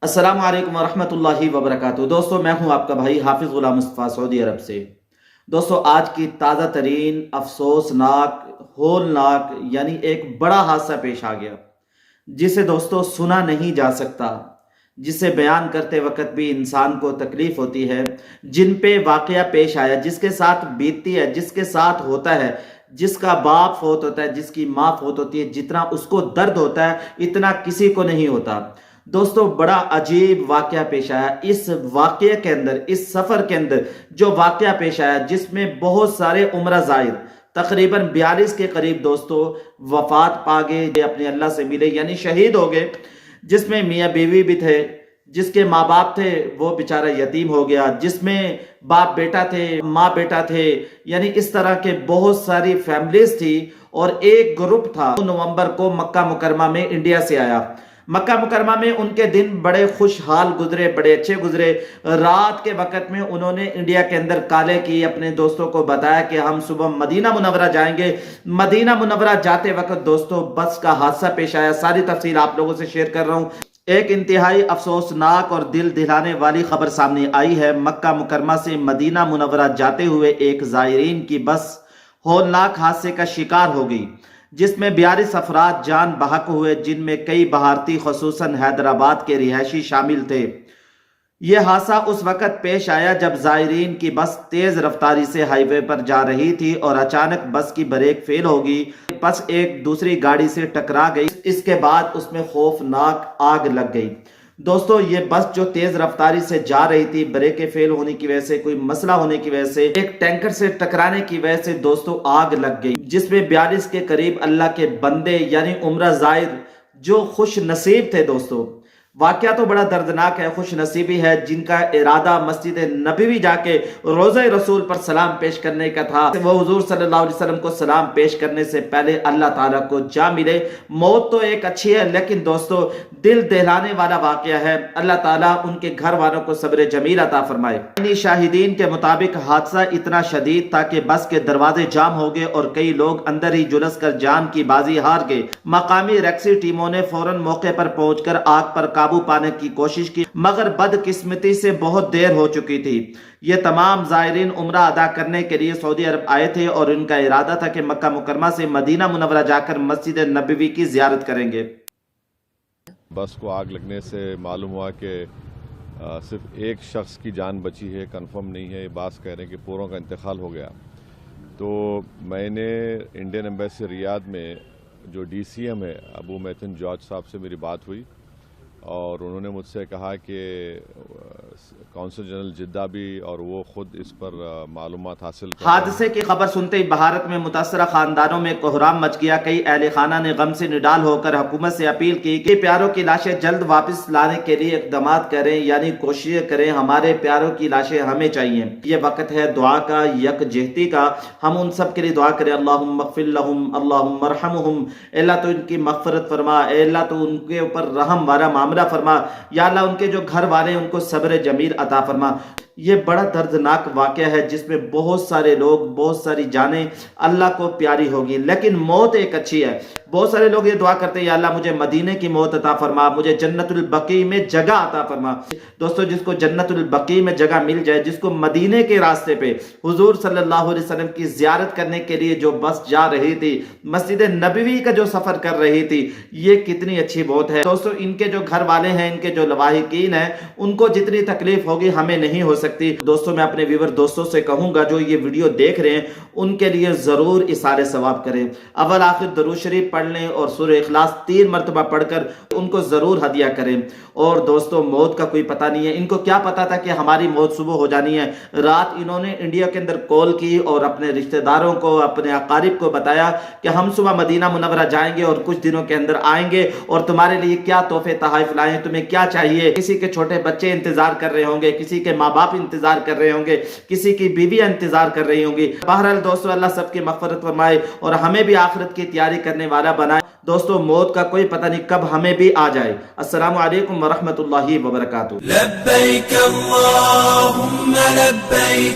السلام علیکم ورحمۃ اللہ وبرکاتہ۔ دوستو میں ہوں آپ کا بھائی حافظ غلام مصطفیٰ سعودی عرب سے۔ دوستو آج کی تازہ ترین افسوسناک ہولناک یعنی ایک بڑا حادثہ پیش آ گیا جسے دوستو سنا نہیں جا سکتا، جسے بیان کرتے وقت بھی انسان کو تکلیف ہوتی ہے۔ جن پہ واقعہ پیش آیا، جس کے ساتھ بیتتی ہے، جس کے ساتھ ہوتا ہے، جس کا باپ فوت ہوتا ہے، جس کی ماں فوت ہوتی ہے، جتنا اس کو درد ہوتا ہے اتنا کسی کو نہیں ہوتا۔ دوستو بڑا عجیب واقعہ پیش آیا اس واقعے کے اندر، اس سفر کے اندر جو واقعہ پیش آیا، جس میں بہت سارے عمرہ زائر تقریباً 42 کے قریب دوستو وفات پا گئے، اپنے اللہ سے ملے یعنی شہید ہو گئے، جس میں میاں بیوی بھی تھے، جس کے ماں باپ تھے وہ بیچارہ یتیم ہو گیا، جس میں باپ بیٹا تھے، ماں بیٹا تھے، یعنی اس طرح کے بہت ساری فیملیز تھی۔ اور ایک گروپ تھا نومبر کو مکہ مکرمہ میں انڈیا سے آیا۔ مکہ مکرمہ میں ان کے دن بڑے خوشحال گزرے، بڑے اچھے گزرے۔ رات کے وقت میں انہوں نے انڈیا کے اندر کالے کی، اپنے دوستوں کو بتایا کہ ہم صبح مدینہ منورہ جائیں گے۔ مدینہ منورہ جاتے وقت دوستوں بس کا حادثہ پیش آیا۔ ساری تفصیل آپ لوگوں سے شیئر کر رہا ہوں۔ ایک انتہائی افسوسناک اور دل دہلانے والی خبر سامنے آئی ہے۔ مکہ مکرمہ سے مدینہ منورہ جاتے ہوئے ایک زائرین کی بس ہولناک حادثے کا شکار ہو گئی، جس میں 42 افراد جان بحق ہوئے، جن میں کئی بھارتی خصوصاً حیدرآباد کے رہائشی شامل تھے۔ یہ حادثہ اس وقت پیش آیا جب زائرین کی بس تیز رفتاری سے ہائی وے پر جا رہی تھی اور اچانک بس کی بریک فیل ہو گئی، بس ایک دوسری گاڑی سے ٹکرا گئی۔ اس کے بعد اس میں خوفناک آگ لگ گئی۔ دوستو یہ بس جو تیز رفتاری سے جا رہی تھی، بریکیں فیل ہونے کی وجہ سے، کوئی مسئلہ ہونے کی وجہ سے، ایک ٹینکر سے ٹکرانے کی وجہ سے دوستو آگ لگ گئی، جس میں 42 کے قریب اللہ کے بندے یعنی عمرہ زائر جو خوش نصیب تھے۔ دوستو واقعہ تو بڑا دردناک ہے، خوش نصیبی ہے جن کا ارادہ مسجد نبوی جا کے روضہ رسول پر سلام پیش کرنے کا تھا، وہ حضور صلی اللہ علیہ وسلم کو سلام پیش کرنے سے پہلے اللہ تعالیٰ کو جا ملے۔ موت تو ایک اچھی ہے، لیکن دوستو دل دہلانے والا واقعہ ہے۔ اللہ تعالیٰ ان کے گھر والوں کو صبر جمیل عطا فرمائے۔ شاہدین کے مطابق حادثہ اتنا شدید تھا کہ بس کے دروازے جام ہو گئے اور کئی لوگ اندر ہی جلس کر جان کی بازی ہار گئے۔ مقامی ریکسی ٹیموں نے فوراً موقع پر پہنچ کر آگ پر قابو پانے کی کوشش کی، مگر بدقسمتی سے بہت دیر ہو چکی تھی۔ یہ تمام زائرین عمرہ ادا کرنے کے لیے سعودی عرب آئے تھے اور ان کا ارادہ تھا کہ مکہ مکرمہ سے مدینہ منورہ جا کر مسجد نبوی کی زیارت کریں گے۔ بس کو آگ لگنے سے معلوم ہوا کہ صرف ایک شخص کی جان بچی ہے، کنفرم نہیں ہے، بعض کہہ رہے ہیں کہ پوروں کا انتقال ہو گیا۔ تو میں نے انڈین ایمبیسی ریاض میں جو ڈی سی ایم ہے ابو میتھن جارج صاحب سے میری بات ہوئی، اور انہوں نے مجھ سے کہا کہ کونسل جنرل جدہ بھی اور وہ خود اس پر معلومات حاصل کر۔ حادثے کی خبر سنتے ہی بھارت میں متاثرہ خاندانوں میں کوہرام مچ گیا۔ کئی اہل خانہ نے غم سے نڈال ہو کر حکومت سے اپیل کی کہ پیاروں کی لاشیں جلد واپس لانے کے لیے اقدامات کریں، یعنی کوششیں کریں، ہمارے پیاروں کی لاشیں ہمیں چاہیے۔ یہ وقت ہے دعا کا، یکجہتی کا۔ ہم ان سب کے لیے دعا کریں، اللہم اغفر لہم، اللہم ارحمہم، اللہ تو ان کی مغفرت فرما، اے اللہ تو ان کے اوپر رحم والا معاملہ فرما، یا اللہ ان کے جو گھر والے ہیں ان کو صبر جمیل عطا فرما۔ یہ بڑا دردناک واقعہ ہے جس میں بہت سارے لوگ، بہت ساری جانیں اللہ کو پیاری ہوگی، لیکن موت ایک اچھی ہے۔ بہت سارے لوگ یہ دعا کرتے ہیں، یا اللہ مجھے مدینے کی موت عطا فرما، مجھے جنت البقیع میں جگہ عطا فرما۔ دوستو جس کو جنت البقیع میں جگہ مل جائے، جس کو مدینے کے راستے پہ حضور صلی اللہ علیہ وسلم کی زیارت کرنے کے لیے جو بس جا رہی تھی، مسجد نبوی کا جو سفر کر رہی تھی، یہ کتنی اچھی بات ہے۔ دوستو ان کے جو گھر والے ہیں، ان کے جو لواحقین ہیں، ان کو جتنی تکلیف ہوگی ہمیں نہیں ہو سکتی۔ دوستو میں اپنے ویور دوستوں سے کہوں گا جو یہ ویڈیو دیکھ رہے ہیں ان کے لیے ضرور اثار ثواب کریں، اول آخر درود شریف پڑھ لیں اور سورہ اخلاص 3 مرتبہ پڑھ کر ان کو ضرور ہدیہ کریں۔ اور دوستو موت کا کوئی پتہ نہیں ہے، ان کو کیا پتا تھا کہ ہماری موت صبح ہو جانی ہے۔ رات انہوں نے انڈیا کے اندر کال کی اور اپنے رشتہ داروں کو، اپنے اقارب کو بتایا کہ ہم صبح مدینہ منورہ جائیں گے اور کچھ دنوں کے اندر آئیں گے، اور تمہارے لیے کیا تحفے تحائف لائیں، تمہیں کیا چاہیے۔ کسی کے چھوٹے بچے انتظار کر رہے ہوں گے، کسی کے ماں باپ انتظار کر رہے ہوں گے، کسی کی بیویاں انتظار کر رہی ہوں گی۔ بہرحال دوستو اللہ سب کی مغفرت فرمائے اور ہمیں بھی آخرت کی تیاری کرنے والا بنائے۔ دوستو موت کا کوئی پتہ نہیں کب ہمیں بھی آ جائے۔ السلام علیکم ورحمۃ اللہ وبرکاتہ۔ لبیک اللہم لبیک۔